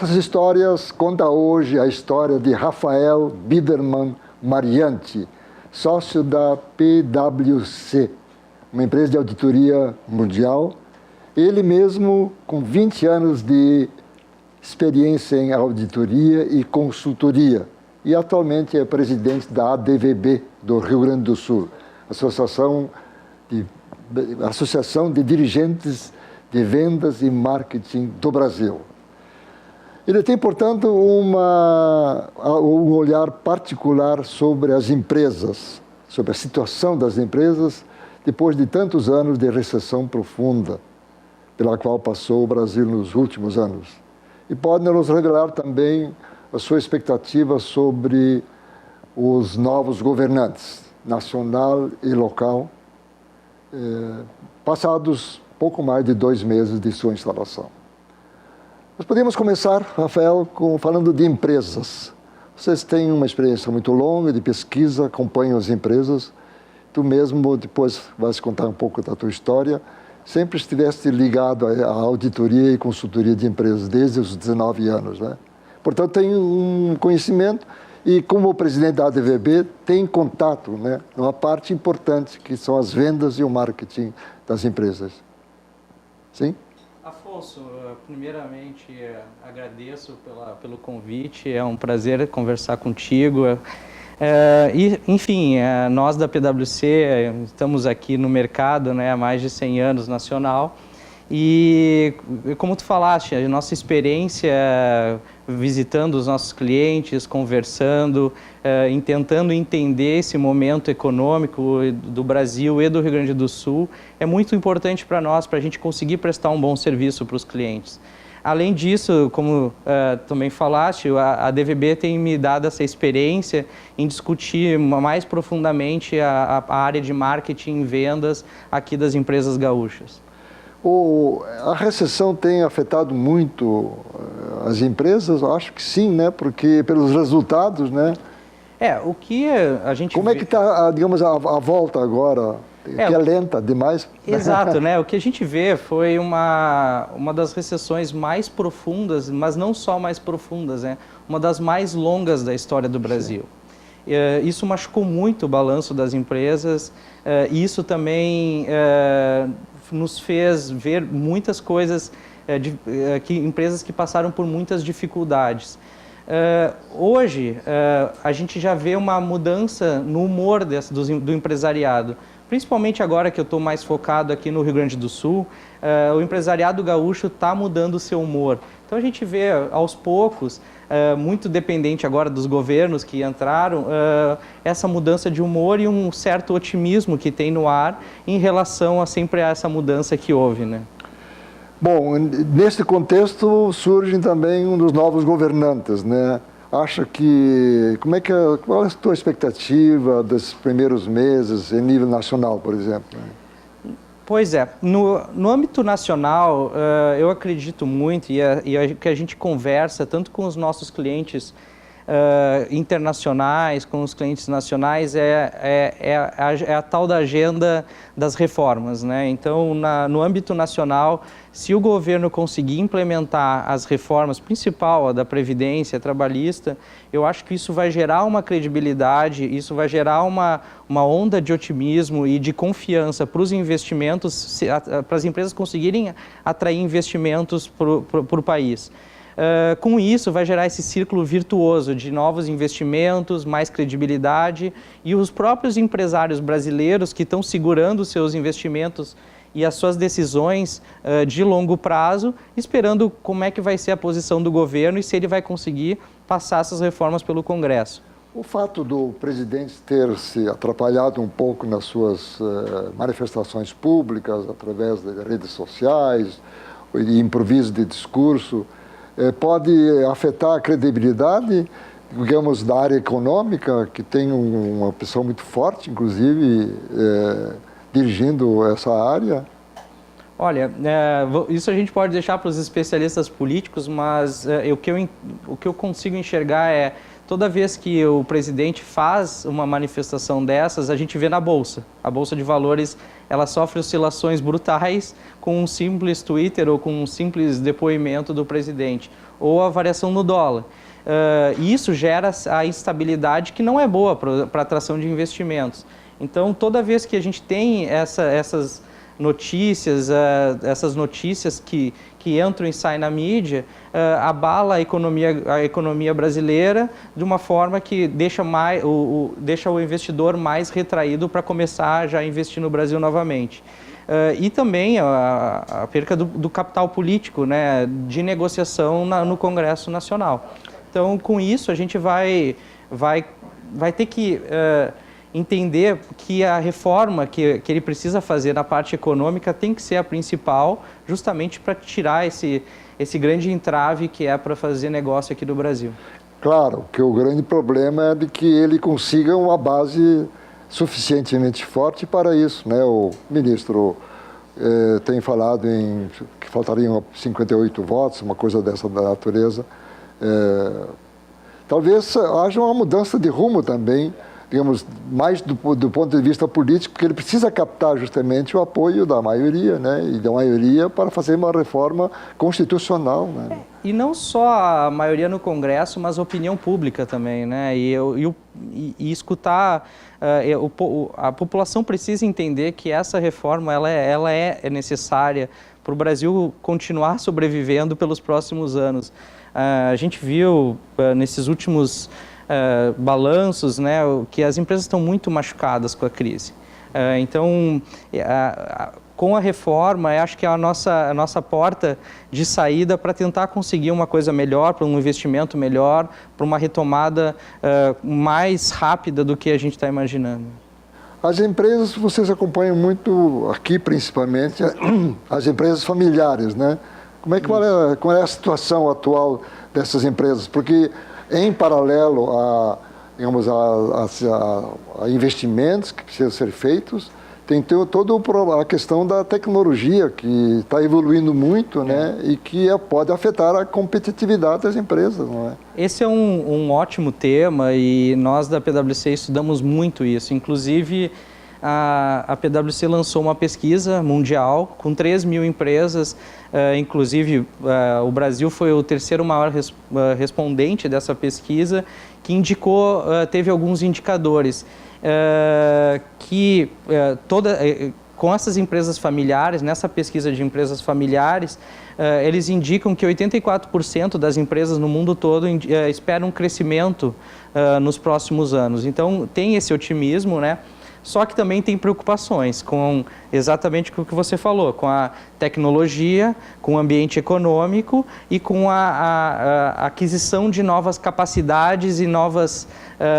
Nossas Histórias conta hoje a história de Rafael Biderman Mariante, sócio da PwC, uma empresa de auditoria mundial. Ele mesmo com 20 anos de experiência em auditoria e consultoria e atualmente é presidente da ADVB do Rio Grande do Sul, Associação de Dirigentes de Vendas e Marketing do Brasil. Ele tem, portanto, um olhar particular sobre as empresas, sobre a situação das empresas depois de tantos anos de recessão profunda pela qual passou o Brasil nos últimos anos. E pode nos revelar também a sua expectativa sobre os novos governantes, nacional e local, passados pouco mais de 2 meses de sua instalação. Nós podemos começar, Rafael, falando de empresas. Vocês têm uma experiência muito longa de pesquisa, acompanham as empresas. Tu mesmo, depois, vais contar um pouco da tua história. Sempre estiveste ligado à auditoria e consultoria de empresas, desde os 19 anos, né? Portanto, tem um conhecimento e, como presidente da ADVB, tem contato, né, numa parte importante, que são as vendas e o marketing das empresas. Sim? Afonso, primeiramente agradeço pelo convite, é um prazer conversar contigo. Enfim, nós da PwC estamos aqui no mercado, né, há mais de 100 anos nacional e, como tu falaste, a nossa experiência visitando os nossos clientes, conversando, tentando entender esse momento econômico do Brasil e do Rio Grande do Sul é muito importante para nós, para a gente conseguir prestar um bom serviço para os clientes. Além disso, como também falaste, a ADVB tem me dado essa experiência em discutir mais profundamente a área de marketing e vendas aqui das empresas gaúchas. A recessão tem afetado muito as empresas? Eu acho que sim, né? Porque pelos resultados, né? O que a gente Como é que está, digamos, a volta agora? Que é lenta demais. Exato, né? O que a gente vê foi uma das recessões mais profundas, mas não só mais profundas, né? Uma das mais longas da história do Brasil. Isso machucou muito o balanço das empresas, e isso também nos fez ver muitas coisas, empresas que passaram por muitas dificuldades. Hoje, a gente já vê uma mudança no humor do empresariado. Principalmente agora que eu estou mais focado aqui no Rio Grande do Sul, o empresariado gaúcho está mudando o seu humor. Então a gente vê aos poucos, muito dependente agora dos governos que entraram, essa mudança de humor e um certo otimismo que tem no ar em relação a sempre a essa mudança que houve, né? Bom, nesse contexto surge também um dos novos governantes, né? Acha que, qual é a tua expectativa desses primeiros meses em nível nacional, por exemplo? Pois é, no âmbito nacional, eu acredito muito, e que a gente conversa tanto com os nossos clientes internacionais, com os clientes nacionais, é a tal da agenda das reformas, né? Então, no âmbito nacional, se o governo conseguir implementar as reformas, principal a da Previdência Trabalhista, eu acho que isso vai gerar uma credibilidade, isso vai gerar uma onda de otimismo e de confiança para os investimentos, para as empresas conseguirem atrair investimentos para o país. Com isso, vai gerar esse círculo virtuoso de novos investimentos, mais credibilidade, e os próprios empresários brasileiros que estão segurando os seus investimentos e as suas decisões de longo prazo, esperando como é que vai ser a posição do governo e se ele vai conseguir passar essas reformas pelo Congresso. O fato do presidente ter se atrapalhado um pouco nas suas manifestações públicas, através das redes sociais, e improviso de discurso, pode afetar a credibilidade, digamos, da área econômica, que tem uma pessoa muito forte, inclusive, dirigindo essa área? Olha, isso a gente pode deixar para os especialistas políticos, mas o que eu consigo enxergar toda vez que o presidente faz uma manifestação dessas, a gente vê na Bolsa. A Bolsa de Valores, ela sofre oscilações brutais com um simples Twitter ou com um simples depoimento do presidente, ou a variação no dólar. E isso gera a instabilidade que não é boa para a atração de investimentos. Então, toda vez que a gente tem essas notícias, que entram e saem na mídia, abala a economia brasileira de uma forma que deixa o investidor mais retraído para começar já a investir no Brasil novamente. E também a perca do capital político, né, de negociação no Congresso Nacional. Então, com isso, a gente vai ter que entender que a reforma que ele precisa fazer na parte econômica tem que ser a principal, justamente para tirar esse grande entrave que é para fazer negócio aqui do Brasil. Claro, que o grande problema é de que ele consiga uma base suficientemente forte para isso, né? O ministro tem falado que faltariam 58 votos, uma coisa dessa da natureza. Talvez haja uma mudança de rumo também, digamos, mais do ponto de vista político, porque ele precisa captar justamente o apoio da maioria, né? E da maioria para fazer uma reforma constitucional, né? E não só a maioria no Congresso, mas a opinião pública também, né? E escutar, a população precisa entender que essa reforma ela é necessária para o Brasil continuar sobrevivendo pelos próximos anos. A gente viu nesses últimos balanços, né, que as empresas estão muito machucadas com a crise. Então, com a reforma, acho que é a nossa porta de saída para tentar conseguir uma coisa melhor, para um investimento melhor, para uma retomada mais rápida do que a gente está imaginando. As empresas, vocês acompanham muito aqui, principalmente, as empresas familiares, né? Qual é a situação atual dessas empresas? Porque, em paralelo a investimentos que precisam ser feitos, tem toda a questão da tecnologia que está evoluindo muito, né? E que pode afetar a competitividade das empresas, não é? Esse é um ótimo tema e nós da PwC estudamos muito isso. Inclusive, a PwC lançou uma pesquisa mundial com 3.000 empresas, inclusive o Brasil foi o terceiro maior respondente dessa pesquisa, que teve alguns indicadores com essas empresas familiares, nessa pesquisa de empresas familiares, eles indicam que 84% das empresas no mundo todo esperam um crescimento nos próximos anos. Então, tem esse otimismo, né? Só que também tem preocupações com exatamente o que você falou, com a tecnologia, com o ambiente econômico e com a aquisição de novas capacidades e novas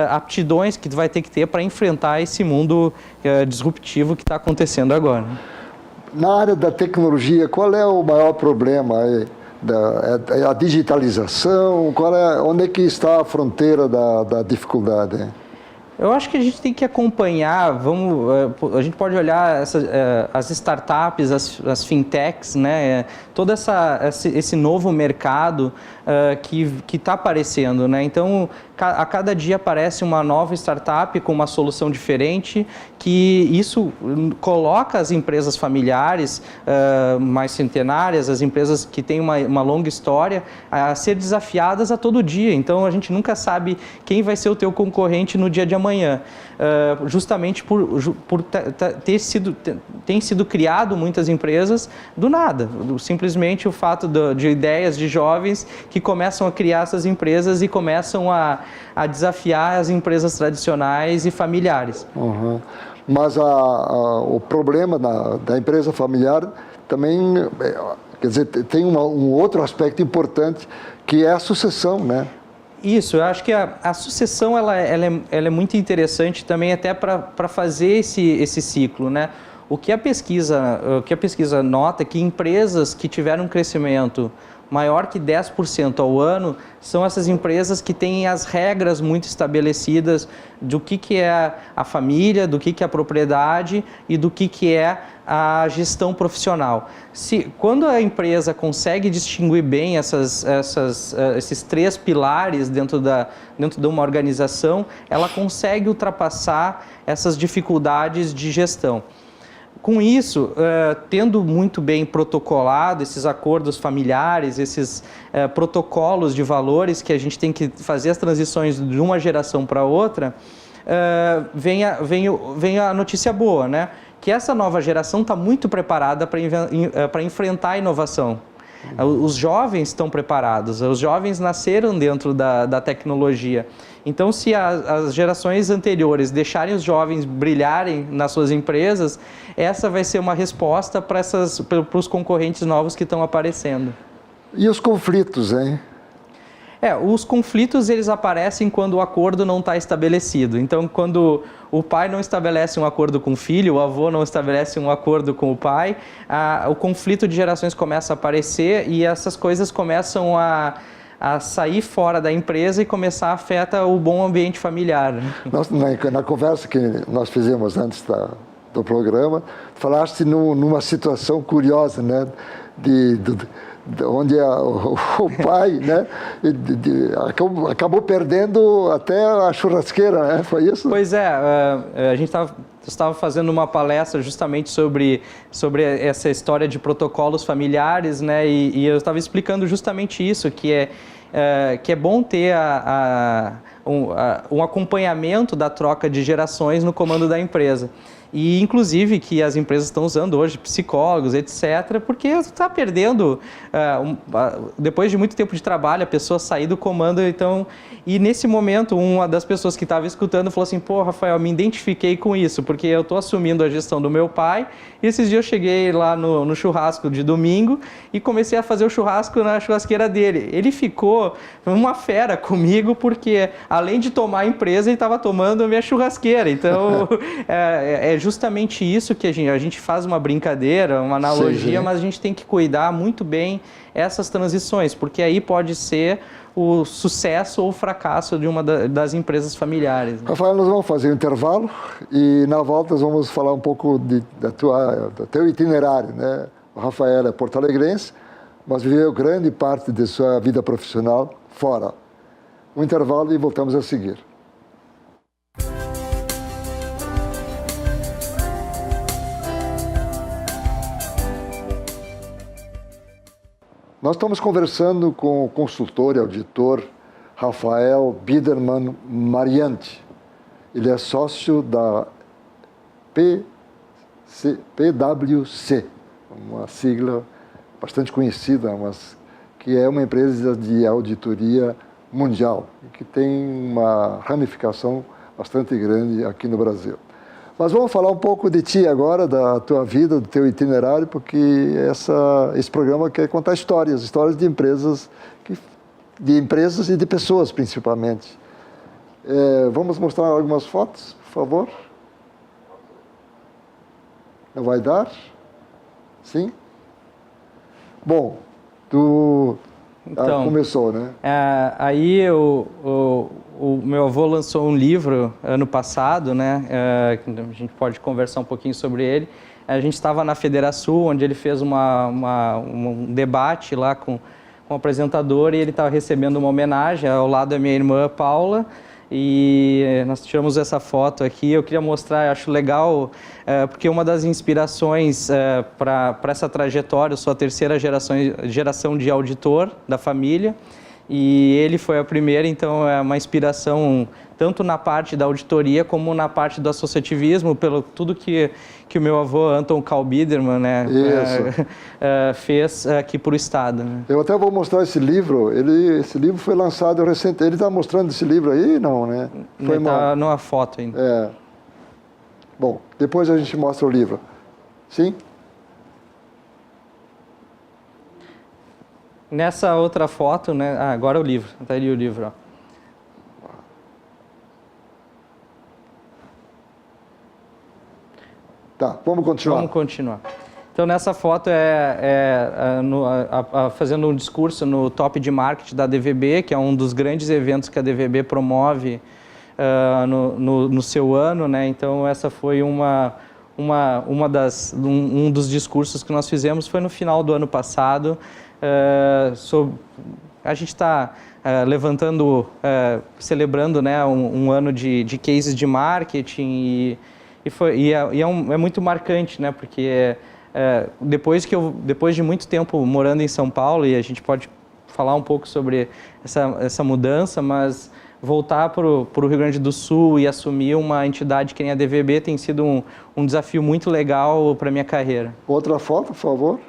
aptidões que vai ter que ter para enfrentar esse mundo disruptivo que está acontecendo agora. Na área da tecnologia, qual é o maior problema? É a digitalização? Onde é que está a fronteira da dificuldade? Eu acho que a gente tem que acompanhar, a gente pode olhar as startups, as fintechs, né? Todo esse novo mercado que está aparecendo, né? Então, a cada dia aparece uma nova startup com uma solução diferente, que isso coloca as empresas familiares mais centenárias, as empresas que têm uma longa história, a ser desafiadas a todo dia. Então, a gente nunca sabe quem vai ser o teu concorrente no dia de amanhã. Justamente por tem sido criado muitas empresas do nada. Simplesmente o fato de ideias de jovens que começam a criar essas empresas e começam a desafiar as empresas tradicionais e familiares. Uhum. Mas o problema da empresa familiar também, quer dizer, tem um outro aspecto importante, que é a sucessão, né? Isso, eu acho que a sucessão ela é muito interessante também até para fazer esse ciclo, né? O que a pesquisa nota é que empresas que tiveram um crescimento maior que 10% ao ano, são essas empresas que têm as regras muito estabelecidas do que é a família, do que é a propriedade e do que é a gestão profissional. Quando a empresa consegue distinguir bem esses três pilares dentro de uma organização, ela consegue ultrapassar essas dificuldades de gestão. Com isso, tendo muito bem protocolado esses acordos familiares, esses protocolos de valores que a gente tem que fazer as transições de uma geração para outra, vem a notícia boa, né? Que essa nova geração está muito preparada para enfrentar a inovação. Os jovens estão preparados, os jovens nasceram dentro da tecnologia. Então, se as gerações anteriores deixarem os jovens brilharem nas suas empresas, essa vai ser uma resposta para os concorrentes novos que estão aparecendo. E os conflitos, hein? Os conflitos eles aparecem quando o acordo não está estabelecido. Então, quando o pai não estabelece um acordo com o filho, o avô não estabelece um acordo com o pai, o conflito de gerações começa a aparecer e essas coisas começam a sair fora da empresa e começar a afetar o bom ambiente familiar. Na conversa que nós fizemos antes do programa, falaste numa situação curiosa, né? Onde o pai, né, acabou perdendo até a churrasqueira, né? Foi isso? Pois é, a gente estava fazendo uma palestra justamente sobre essa história de protocolos familiares, né? E eu estava explicando justamente isso, que é bom ter um acompanhamento da troca de gerações no comando da empresa. E, inclusive, que as empresas estão usando hoje psicólogos, etc., porque está perdendo, depois de muito tempo de trabalho, a pessoa sair do comando. Então, e nesse momento, uma das pessoas que estava escutando falou assim: pô, Rafael, me identifiquei com isso, porque eu estou assumindo a gestão do meu pai, e esses dias eu cheguei lá no churrasco de domingo e comecei a fazer o churrasco na churrasqueira dele. Ele ficou uma fera comigo, porque além de tomar a empresa, ele estava tomando a minha churrasqueira. Então, é justamente isso que a gente faz uma brincadeira, uma analogia, mas a gente tem que cuidar muito bem essas transições, porque aí pode ser o sucesso ou o fracasso de uma das empresas familiares. Né? Rafael, nós vamos fazer um intervalo e na volta nós vamos falar um pouco do teu itinerário, né? O Rafael é porto-alegrense, mas viveu grande parte de sua vida profissional fora. Um intervalo e voltamos a seguir. Nós estamos conversando com o consultor e auditor Rafael Biderman Mariante. Ele é sócio da PwC, uma sigla bastante conhecida, mas que é uma empresa de auditoria mundial e que tem uma ramificação bastante grande aqui no Brasil. Mas vamos falar um pouco de ti agora, da tua vida, do teu itinerário, porque esse programa quer contar histórias de empresas, e de pessoas principalmente. Vamos mostrar algumas fotos, por favor? Não vai dar? Sim? Bom, tu então, começou, né? Aí o meu avô lançou um livro ano passado, né? A gente pode conversar um pouquinho sobre ele. A gente estava na Federação, onde ele fez um debate lá com o apresentador e ele estava recebendo uma homenagem ao lado da minha irmã Paula. E nós tiramos essa foto aqui. Eu queria mostrar, eu acho legal, porque uma das inspirações para essa trajetória, eu sou a terceira geração de auditor da família, e ele foi a primeira, então é uma inspiração tanto na parte da auditoria como na parte do associativismo, pelo tudo que o meu avô, Anton Karl Biderman, né, fez aqui para o Estado. Né? Eu até vou mostrar esse livro. Esse livro foi lançado recentemente. Ele está mostrando esse livro aí? Não, né? Está numa foto ainda. Bom, depois a gente mostra o livro. Sim? Nessa outra foto, né? Agora o livro. Está ali o livro, ó. Tá, vamos continuar. Vamos continuar. Então, nessa foto fazendo um discurso no Top de Marketing da DVB, que é um dos grandes eventos que a DVB promove no seu ano, né? Então, essa foi um dos discursos que nós fizemos, foi no final do ano passado. A gente está celebrando, né, um ano de cases de marketing é muito marcante, né, porque depois de muito tempo morando em São Paulo, e a gente pode falar um pouco sobre essa mudança, mas voltar para o Rio Grande do Sul e assumir uma entidade que nem a DVB tem sido um desafio muito legal para a minha carreira. Outra foto, por favor.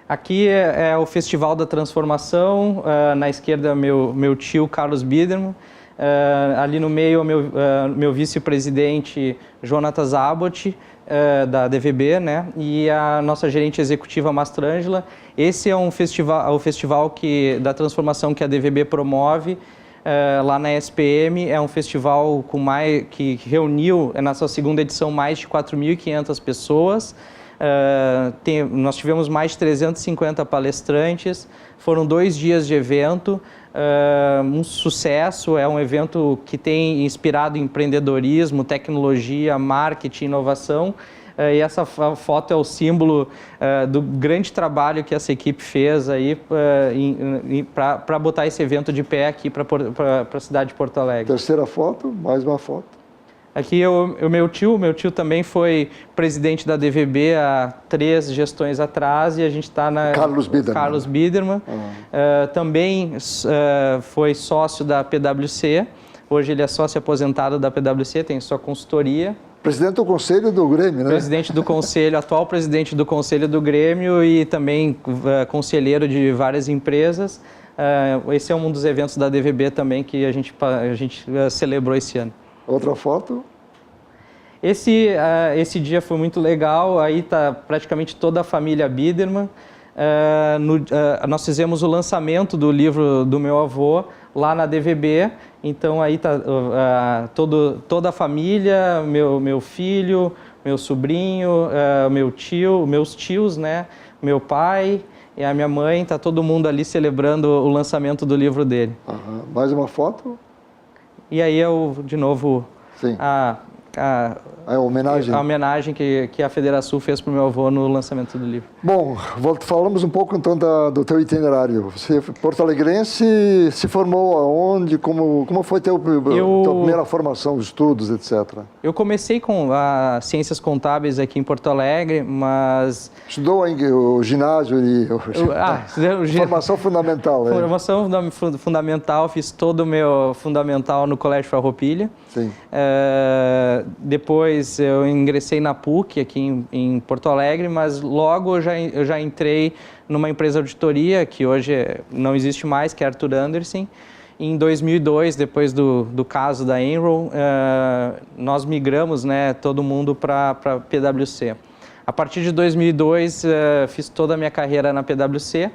Aqui é o Festival da Transformação, na esquerda meu tio Carlos Biderman, ali no meio meu vice-presidente Jonatas Abbott, da DVB, né? E a nossa gerente executiva Mastrangela. Esse é o festival da transformação que a DVB promove lá na SPM. É um festival que reuniu, na sua segunda edição, mais de 4.500 pessoas. Nós tivemos mais de 350 palestrantes, foram 2 dias de evento, um sucesso, é um evento que tem inspirado em empreendedorismo, tecnologia, marketing, inovação, e essa foto é o símbolo do grande trabalho que essa equipe fez aí para botar esse evento de pé aqui para a cidade de Porto Alegre. Terceira foto, mais uma foto. Aqui o meu tio também foi presidente da DVB há 3 gestões atrás e a gente está na... Carlos Biderman. Também foi sócio da PwC, hoje ele é sócio aposentado da PwC, tem sua consultoria. Presidente do Conselho do Grêmio, né? Presidente do Conselho, atual presidente do Conselho do Grêmio e também conselheiro de várias empresas. Esse é um dos eventos da DVB também que a gente celebrou esse ano. Outra foto. Esse dia foi muito legal, aí está praticamente toda a família Biderman. Nós fizemos o lançamento do livro do meu avô lá na DVB, então aí está toda a família, meu filho, meu sobrinho, meus tios, né, meu pai e a minha mãe, está todo mundo ali celebrando o lançamento do livro dele. Mais uma foto. E aí de novo, sim, a homenagem que a Federação fez para o meu avô no lançamento do livro. Bom, falamos um pouco então do teu itinerário. Você porto-alegrense, se formou aonde? Como foi tua primeira formação, estudos, etc.? Eu comecei com Ciências Contábeis aqui em Porto Alegre, mas... Estudou o ginásio e... Formação fundamental. Formação fundamental, fiz todo o meu fundamental no Colégio Farroupilha. Sim. Depois eu ingressei na PUC aqui em Porto Alegre, mas logo eu já entrei numa empresa de auditoria que hoje não existe mais, que é Arthur Andersen. Em 2002, depois do caso da Enron, nós migramos, né, todo mundo para a PwC. A partir de 2002, fiz toda a minha carreira na PwC.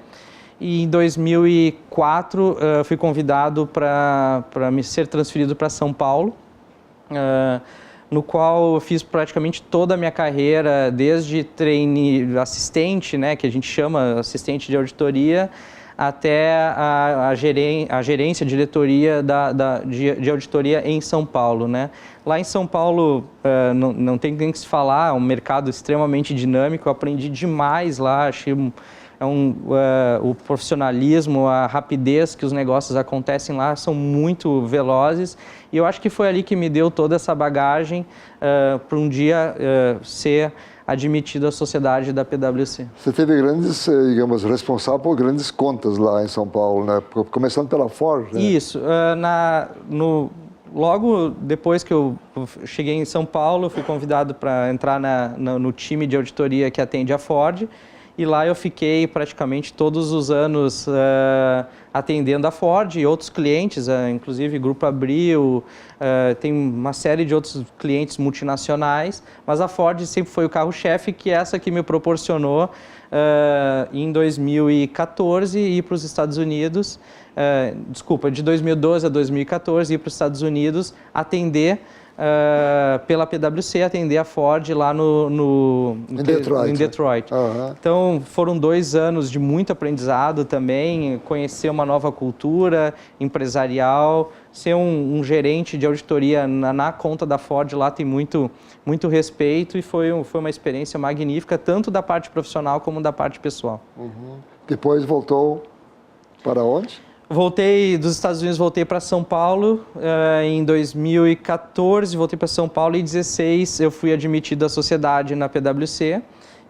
E em 2004, fui convidado para me ser transferido para São Paulo, no qual eu fiz praticamente toda a minha carreira, desde trainee, assistente, né, que a gente chama assistente de auditoria, até a gerência, a diretoria de auditoria em São Paulo, né? Lá em São Paulo não tem nem que se falar, é um mercado extremamente dinâmico, eu aprendi demais lá, achei o profissionalismo, a rapidez que os negócios acontecem lá são muito velozes e eu acho que foi ali que me deu toda essa bagagem para um dia ser admitido à sociedade da PwC. Você teve grandes, digamos, responsável por grandes contas lá em São Paulo, né? Começando pela Ford, né? Isso. Logo depois que eu cheguei em São Paulo, fui convidado para entrar no time de auditoria que atende a Ford. E lá eu fiquei praticamente todos os anos atendendo a Ford e outros clientes, inclusive Grupo Abril, tem uma série de outros clientes multinacionais, mas a Ford sempre foi o carro-chefe, que é essa que me proporcionou em 2014 ir para os Estados Unidos, de 2012 a 2014 ir para os Estados Unidos atender pela PwC atender a Ford lá em Detroit. Então, foram 2 anos de muito aprendizado também, conhecer uma nova cultura empresarial, ser um gerente de auditoria na conta da Ford lá tem muito respeito e foi uma experiência magnífica, tanto da parte profissional como da parte pessoal. Depois voltou para onde? Voltei dos Estados Unidos, voltei para São Paulo em 2014, voltei para São Paulo e em 2016 eu fui admitido à sociedade na PwC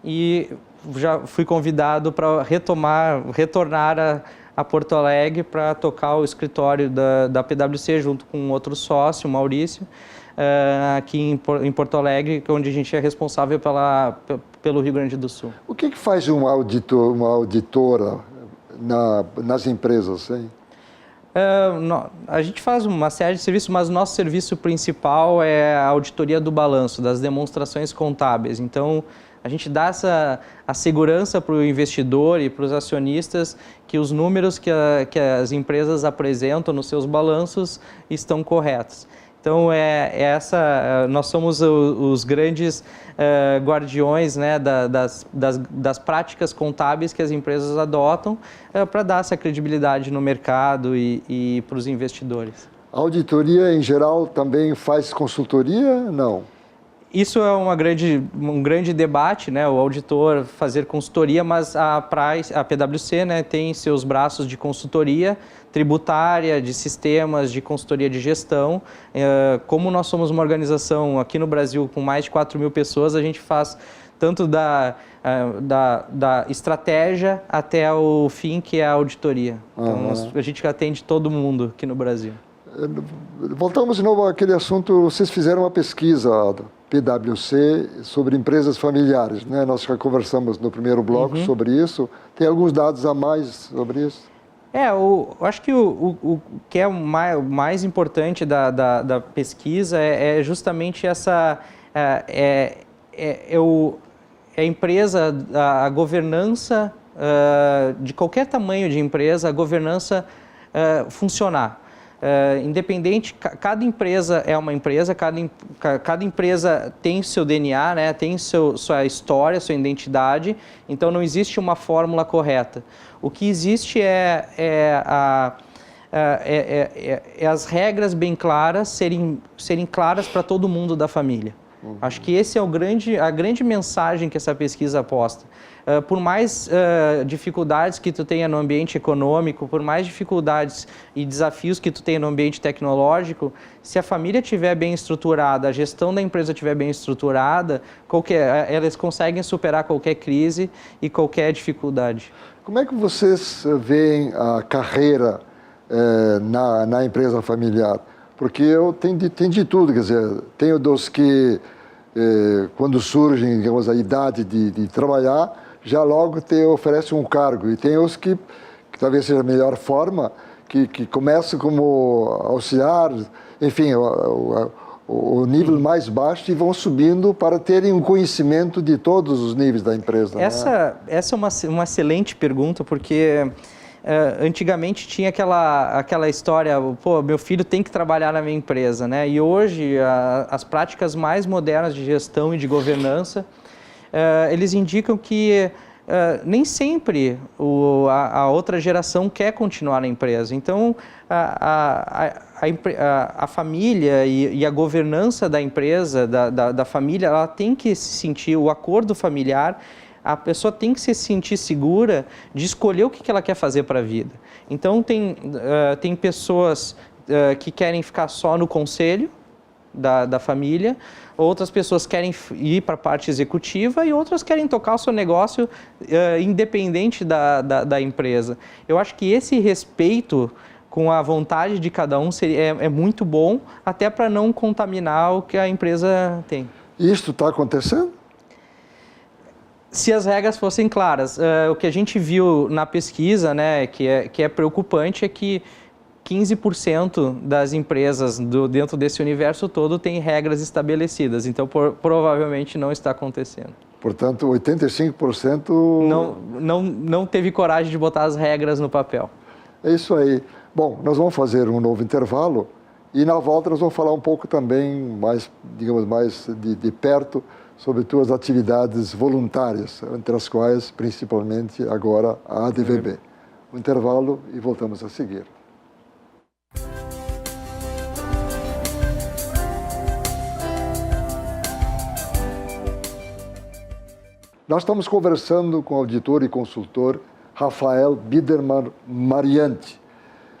e já fui convidado para retornar a Porto Alegre para tocar o escritório da PwC junto com outro sócio, o Maurício, aqui em Porto Alegre, onde a gente é responsável pelo Rio Grande do Sul. O que faz um auditor, uma auditora nas empresas, hein? A gente faz uma série de serviços, mas o nosso serviço principal é a auditoria do balanço, das demonstrações contábeis. Então, a gente dá a segurança para o investidor e para os acionistas que os números que as empresas apresentam nos seus balanços estão corretos. Então, nós somos os grandes guardiões, né, das práticas contábeis que as empresas adotam para dar essa credibilidade no mercado e para os investidores. A auditoria, em geral, também faz consultoria? Não. Isso é um grande debate, né? O auditor fazer consultoria, mas a PwC, né, tem seus braços de consultoria tributária, de sistemas, de consultoria de gestão. Como nós somos uma organização aqui no Brasil com mais de 4.000 pessoas, a gente faz tanto da estratégia até o fim, que é a auditoria. Então, a gente atende todo mundo aqui no Brasil. Voltamos de novo àquele assunto, vocês fizeram uma pesquisa, PwC, sobre empresas familiares, né? Nós já conversamos no primeiro bloco sobre isso. Tem alguns dados a mais sobre isso? Eu acho que o que é o mais importante da pesquisa é justamente essa... a empresa, a governança de qualquer tamanho de empresa, a governança funcionar. Independente, cada empresa é uma empresa, cada empresa tem seu DNA, né, tem sua história, sua identidade, então não existe uma fórmula correta. O que existe é as regras bem claras serem claras para todo mundo da família. Acho que esse é a grande mensagem que essa pesquisa aposta. Por mais dificuldades que tu tenha no ambiente econômico, por mais dificuldades e desafios que tu tenha no ambiente tecnológico, se a família estiver bem estruturada, a gestão da empresa estiver bem estruturada, elas conseguem superar qualquer crise e qualquer dificuldade. Como é que vocês veem a carreira na empresa familiar? Porque tem de tudo, quer dizer, tem dos que, quando surgem, digamos, a idade de trabalhar, já logo te oferece um cargo. E tem os que talvez seja a melhor forma, que começam como auxiliar, enfim, o nível mais baixo e vão subindo para terem um conhecimento de todos os níveis da empresa. Essa é uma excelente pergunta, porque antigamente tinha aquela história, pô, meu filho tem que trabalhar na minha empresa, né? E hoje as práticas mais modernas de gestão e de governança, eles indicam que nem sempre a outra geração quer continuar na empresa. Então, a família e a governança da empresa, da família, ela tem que se sentir, o acordo familiar, a pessoa tem que se sentir segura de escolher o que ela quer fazer para a vida. Então, tem pessoas que querem ficar só no conselho da família, outras pessoas querem ir para a parte executiva e outras querem tocar o seu negócio independente da empresa. Eu acho que esse respeito com a vontade de cada um é muito bom, até para não contaminar o que a empresa tem. Isso está acontecendo? Se as regras fossem claras. O que a gente viu na pesquisa, né, que é preocupante, é que 15% das empresas dentro desse universo todo têm regras estabelecidas. Então, provavelmente não está acontecendo. Portanto, 85% não teve coragem de botar as regras no papel. É isso aí. Bom, nós vamos fazer um novo intervalo E na volta nós vamos falar um pouco também, mais, digamos, mais de perto, sobre tuas atividades voluntárias, entre as quais, principalmente, agora, a ADVB. Um intervalo e voltamos a seguir. Nós estamos conversando com o auditor e consultor Rafael Biderman Mariante,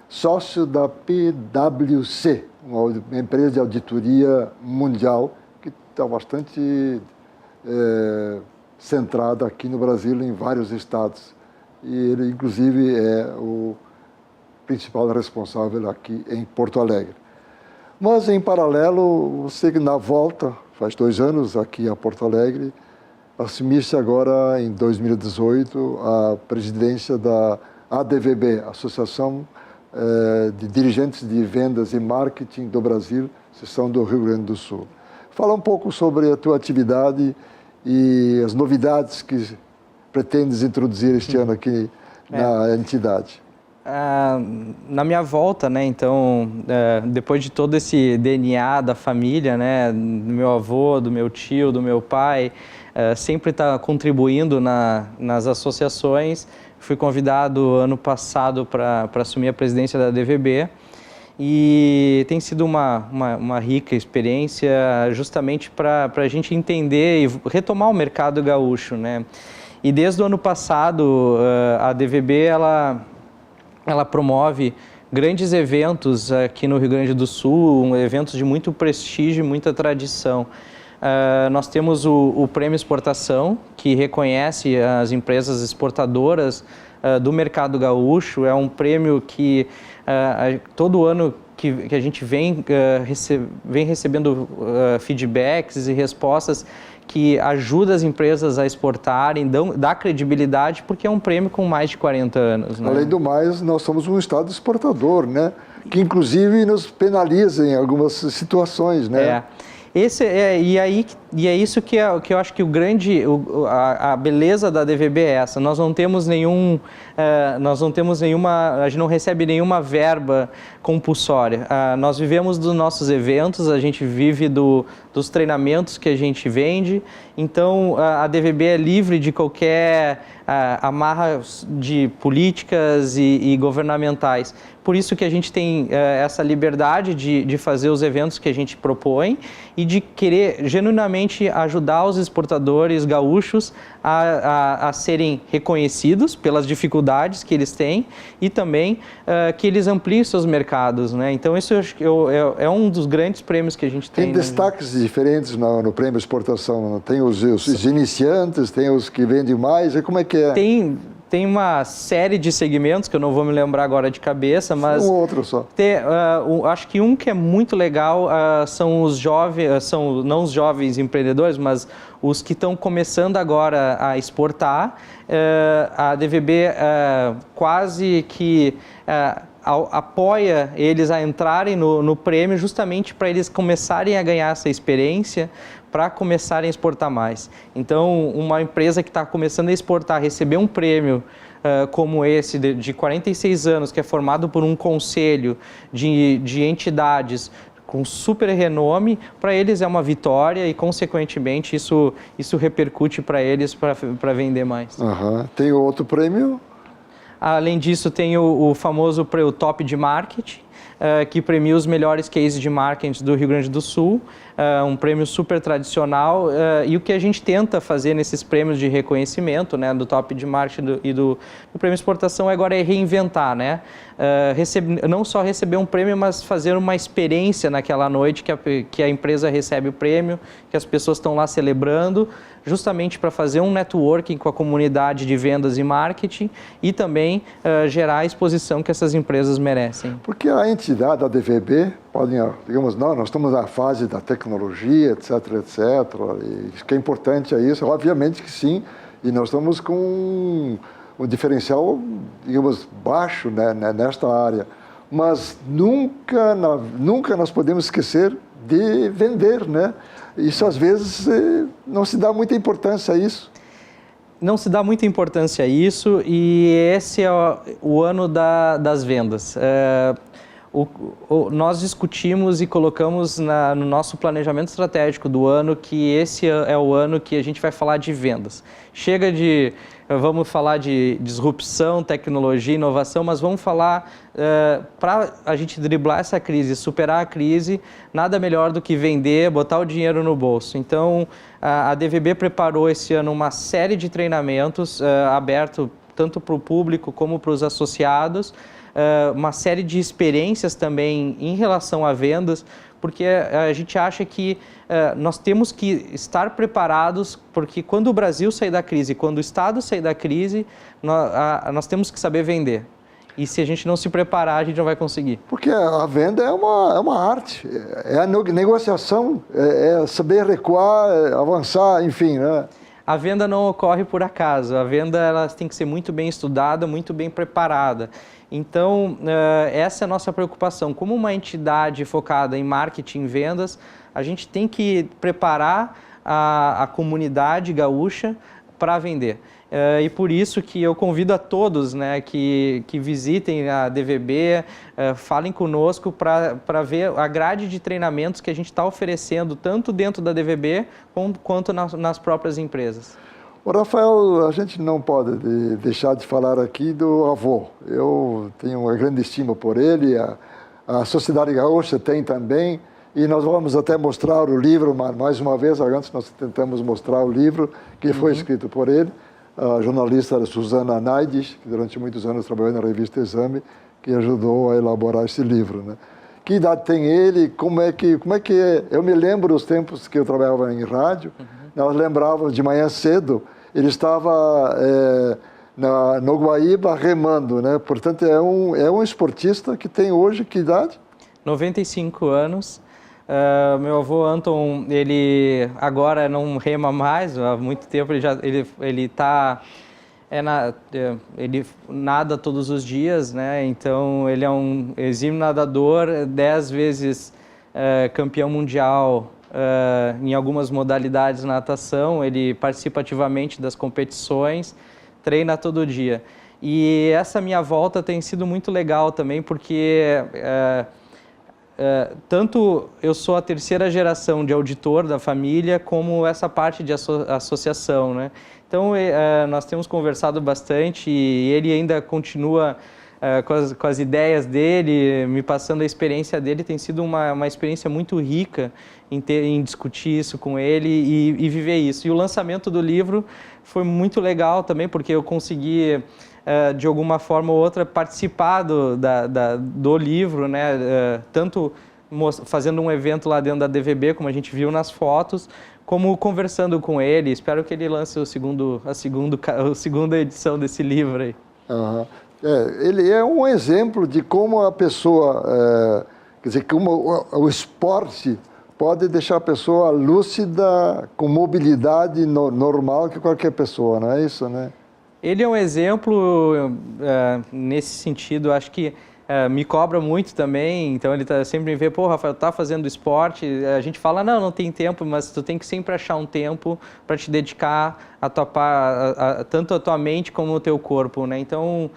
sócio da PwC, uma empresa de auditoria mundial que está bastante centrada aqui no Brasil, em vários estados. E ele, inclusive, é o principal responsável aqui em Porto Alegre. Mas, em paralelo, você na volta, faz 2 anos aqui a Porto Alegre, assumiste agora, em 2018, a presidência da ADVB, Associação de Dirigentes de Vendas e Marketing do Brasil, seção do Rio Grande do Sul. Fala um pouco sobre a tua atividade e as novidades que pretendes introduzir este ano aqui na entidade. Na minha volta, né, então, depois de todo esse DNA da família, né, do meu avô, do meu tio, do meu pai, sempre está contribuindo nas associações. Fui convidado ano passado para assumir a presidência da ADVB e tem sido uma rica experiência justamente para a gente entender e retomar o mercado gaúcho, né? E desde o ano passado, a ADVB, ela promove grandes eventos aqui no Rio Grande do Sul, eventos de muito prestígio e muita tradição. Nós temos o Prêmio Exportação, que reconhece as empresas exportadoras do mercado gaúcho. É um prêmio que todo ano que a gente vem recebendo feedbacks e respostas que ajuda as empresas a exportarem, dá credibilidade, porque é um prêmio com mais de 40 anos. Né? Além do mais, nós somos um estado exportador, né? Que inclusive nos penaliza em algumas situações, né? E é isso que eu acho que a beleza da ADVB é essa. Nós não temos a gente não recebe nenhuma verba compulsória. Nós vivemos dos nossos eventos, a gente vive dos treinamentos que a gente vende. Então, a ADVB é livre de qualquer amarra de políticas e governamentais. Por isso que a gente tem essa liberdade de fazer os eventos que a gente propõe e de querer genuinamente ajudar os exportadores gaúchos a serem reconhecidos pelas dificuldades que eles têm e também que eles ampliem seus mercados, né? Então, isso eu acho que é um dos grandes prêmios que a gente tem. Tem destaques diferentes no prêmio exportação? Tem os iniciantes, tem os que vendem mais, e como é que é? Tem uma série de segmentos que eu não vou me lembrar agora de cabeça, mas... Um outro só. Acho que um que é muito legal são os jovens, não os jovens empreendedores, mas os que estão começando agora a exportar. A ADVB quase que apoia eles a entrarem no prêmio justamente para eles começarem a ganhar essa experiência, para começarem a exportar mais. Então, uma empresa que está começando a exportar, receber um prêmio como esse, de 46 anos, que é formado por um conselho de entidades com super renome, para eles é uma vitória e, consequentemente, isso repercute para eles para vender mais. Tem outro prêmio? Além disso, tem o famoso o Top de Marketing, que premia os melhores cases de marketing do Rio Grande do Sul, um prêmio super tradicional, e o que a gente tenta fazer nesses prêmios de reconhecimento, né, do Top de Marketing e do Prêmio Exportação agora é reinventar, né? Não só receber um prêmio, mas fazer uma experiência naquela noite que a empresa recebe o prêmio, que as pessoas estão lá celebrando, justamente para fazer um networking com a comunidade de vendas e marketing e também gerar a exposição que essas empresas merecem. Porque a entidade da ADVB, digamos, nós estamos na fase da tecnologia, etc, etc, e o que é importante é isso, obviamente que sim, e nós estamos com um diferencial, digamos, baixo, né, nesta área, mas nunca nós podemos esquecer de vender, né? Isso às vezes não se dá muita importância a isso. Não se dá muita importância a isso e esse é o ano das vendas. nós discutimos e colocamos no nosso planejamento estratégico do ano que esse é o ano que a gente vai falar de vendas. Chega de, vamos falar de disrupção, tecnologia, inovação, mas vamos falar, para a gente driblar essa crise, superar a crise, nada melhor do que vender, botar o dinheiro no bolso. Então, a DVB preparou esse ano uma série de treinamentos aberto tanto para o público como para os associados, uma série de experiências também em relação a vendas, porque a gente acha que nós temos que estar preparados, porque quando o Brasil sair da crise, quando o Estado sair da crise, nós temos que saber vender. E se a gente não se preparar, a gente não vai conseguir. Porque a venda é uma arte, é a negociação, é saber recuar, avançar, enfim, né? A venda não ocorre por acaso, a venda ela tem que ser muito bem estudada, muito bem preparada. Então, essa é a nossa preocupação. Como uma entidade focada em marketing e vendas, a gente tem que preparar a comunidade gaúcha para vender. E por isso que eu convido a todos, né, que visitem a DVB, falem conosco para ver a grade de treinamentos que a gente está oferecendo, tanto dentro da DVB quanto nas próprias empresas. O Rafael, a gente não pode deixar de falar aqui do avô. Eu tenho uma grande estima por ele, a Sociedade Gaúcha tem também, e nós vamos até mostrar o livro, mais uma vez, antes nós tentamos mostrar o livro que foi escrito por ele, a jornalista Susana Naides, que durante muitos anos trabalhou na revista Exame, que ajudou a elaborar esse livro, né? Que idade tem ele? Como é que é? Eu me lembro dos tempos que eu trabalhava em rádio, nós lembrávamos de manhã cedo, ele estava no Guaíba remando, né? Portanto, é um esportista que tem hoje que idade? 95 anos. Meu avô Anton, ele agora não rema mais, há muito tempo ele nada todos os dias, né? Então ele é um exímio nadador, 10 vezes campeão mundial em algumas modalidades de natação, ele participa ativamente das competições, treina todo dia. E essa minha volta tem sido muito legal também, porque tanto eu sou a terceira geração de auditor da família, como essa parte de associação, né? Então, nós temos conversado bastante e ele ainda continua com as ideias dele, me passando a experiência dele. Tem sido uma experiência muito rica em discutir isso com ele e viver isso. E o lançamento do livro foi muito legal também, porque eu consegui, de alguma forma ou outra, participar do livro, né? Tanto fazendo um evento lá dentro da DVB, como a gente viu nas fotos, como conversando com ele. Espero que ele lance a segunda edição desse livro aí. Uhum. Ele é um exemplo de como a pessoa, quer dizer, como o esporte pode deixar a pessoa lúcida, com mobilidade normal que qualquer pessoa, não é isso, né? Ele é um exemplo nesse sentido, acho que me cobra muito também, então ele sempre me vê, pô, Rafael, tá fazendo esporte, a gente fala, não tem tempo, mas tu tem que sempre achar um tempo para te dedicar tanto a tua mente como o teu corpo, né? Então,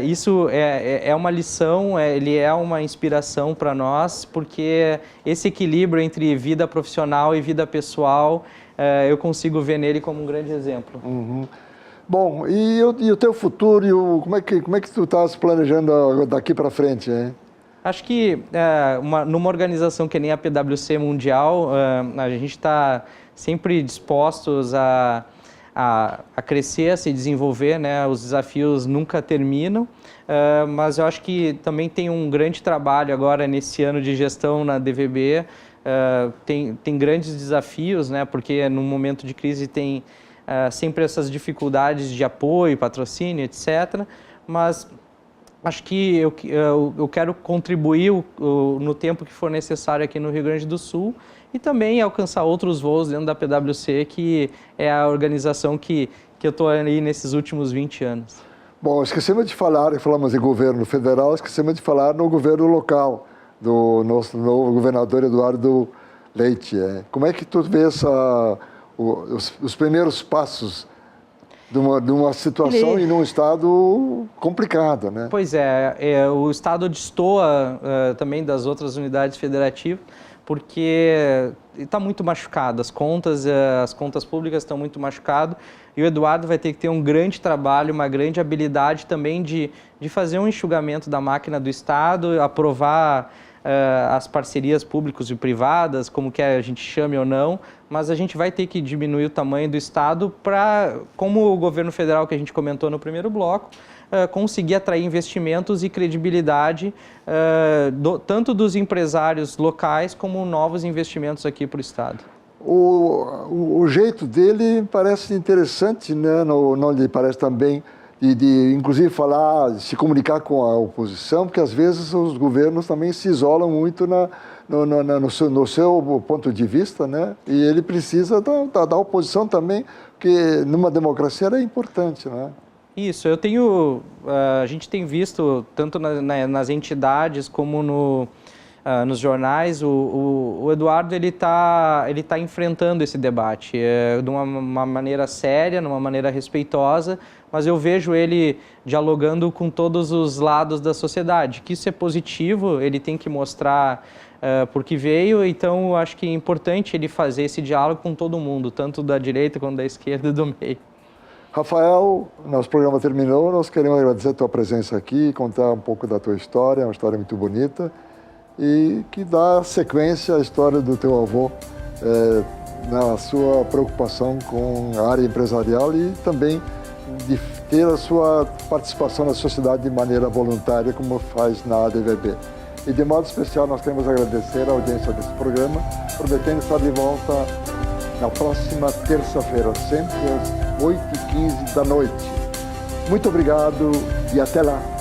isso é uma lição, ele é uma inspiração para nós, porque esse equilíbrio entre vida profissional e vida pessoal, eu consigo ver nele como um grande exemplo. Uhum. Bom, e o teu futuro, como é que tu estás planejando daqui para frente, hein? Acho que numa organização que nem a PwC Mundial, a gente está sempre dispostos a crescer, a se desenvolver, né? Os desafios nunca terminam, mas eu acho que também tem um grande trabalho agora nesse ano de gestão na DVB, tem grandes desafios, né? Porque no momento de crise tem sempre essas dificuldades de apoio, patrocínio, etc. Mas acho que eu quero contribuir no tempo que for necessário aqui no Rio Grande do Sul e também alcançar outros voos dentro da PwC, que é a organização que eu estou ali nesses últimos 20 anos. Bom, esquecemos de falar, falamos em governo federal, esquecemos de falar no governo local, do nosso novo governador Eduardo Leite. Como é que tu vê os primeiros passos? de uma situação e num estado complicado, né? Pois é, o estado destoa também das outras unidades federativas, porque está muito machucado, as contas públicas estão muito machucadas, e o Eduardo vai ter que ter um grande trabalho, uma grande habilidade também de fazer um enxugamento da máquina do Estado, aprovar as parcerias públicas e privadas, como quer a gente chame ou não, mas a gente vai ter que diminuir o tamanho do Estado para, como o governo federal que a gente comentou no primeiro bloco, conseguir atrair investimentos e credibilidade tanto dos empresários locais como novos investimentos aqui para o Estado. O jeito dele parece interessante, né? Não lhe parece também de inclusive se comunicar com a oposição, porque às vezes os governos também se isolam muito no seu ponto de vista, né? E ele precisa da oposição também, porque numa democracia é importante, né? Isso, a gente tem visto tanto nas entidades como nos jornais, o Eduardo ele tá enfrentando esse debate de uma maneira séria, de uma maneira respeitosa, mas eu vejo ele dialogando com todos os lados da sociedade, que isso é positivo, ele tem que mostrar por que veio, então eu acho que é importante ele fazer esse diálogo com todo mundo, tanto da direita quanto da esquerda e do meio. Rafael, nosso programa terminou, nós queremos agradecer a tua presença aqui, contar um pouco da tua história, uma história muito bonita, e que dá sequência à história do teu avô na sua preocupação com a área empresarial e também de ter a sua participação na sociedade de maneira voluntária, como faz na ADVB. E de modo especial nós queremos agradecer a audiência desse programa, prometendo estar de volta na próxima terça-feira, sempre às 8h15 da noite. Muito obrigado e até lá!